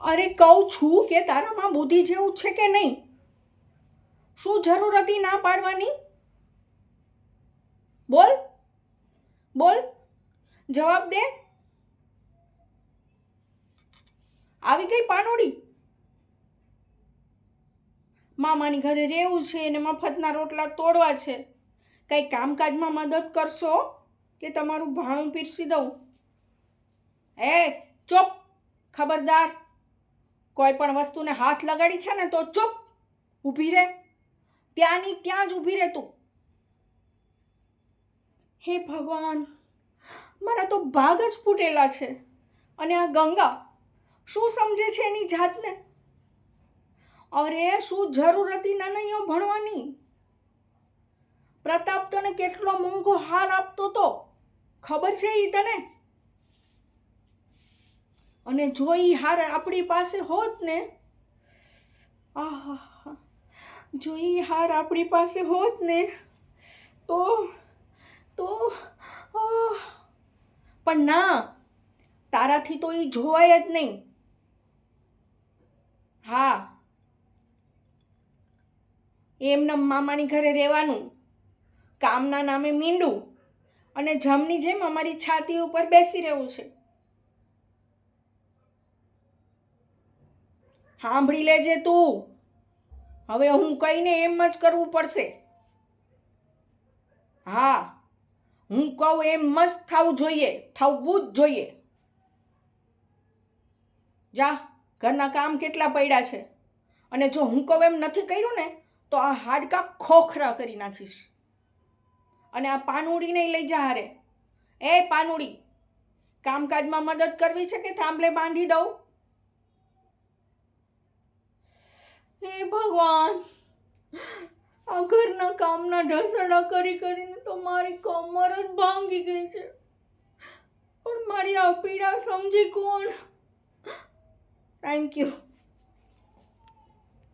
અરે કહું છું કે તારામાં બુદ્ધિ જેવું છે કે નહીં? શું જરૂર હતી ના પાડવાની? બોલ બોલ, જવાબ દે. આવી ગઈ પાનોડી? મામાની ઘરે રહેવું છે ને મફતના રોટલા તોડવા છે. કંઈ કામકાજમાં મદદ કરશો કે તમારું ભાણું પીરસી દઉં? ચૂપ, ખબરદાર. કોઈ પણ વસ્તુને હાથ લગાડી છે ને તો ચૂપ, ઊભી રહે. ત્યાંની ત્યાં જ ઊભી રહે તું. હે ભગવાન, મારા તો ભાગ જ ફૂટેલા છે. અને આ ગંગા શું સમજે છે એની જાતને? અરે શું જરૂર હતી નાનૈયો ભણવાની? પ્રતાપ તને કેટલો મોંઘો હાર આપતો તો ખબર છે ઈ તને? અને જો ઈ હાર આપણી પાસે હોત ને, જો ઈ હાર આપણી પાસે હોત ને તો પણ ના, તારાથી તો ઈ જોવાય જ નહીં. હા, એમના મામાની ઘરે રહેવાનું, કામના નામે મીંડું, અને જમની જેમ અમારી છાતી ઉપર બેસી રહેવું છે. સાંભળી લેજે તું, હવે હું કહીને એમ જ કરવું પડશે. હા, હું કહું એમ મસ્ત થવું જોઈએ, થવું જ જોઈએ. જા, ઘરના કામ કેટલા પડ્યા છે, અને જો હું કહું એમ નથી કર્યું ને તો આ હાડકા ખોખરા કરી નાખીશ. અને આ પાનુડીને લઈ જા હારે. એ પાનુડી, કામકાજમાં મદદ કરવી છે કે થાંભલે બાંધી દઉં? હે ભગવાન, આ ઘરના કામના ઢસડા કરી કરીને તો મારી કમર જ ભાંગી ગઈ છે. પણ મારી આ પીડા સમજી કોણ? Thank you.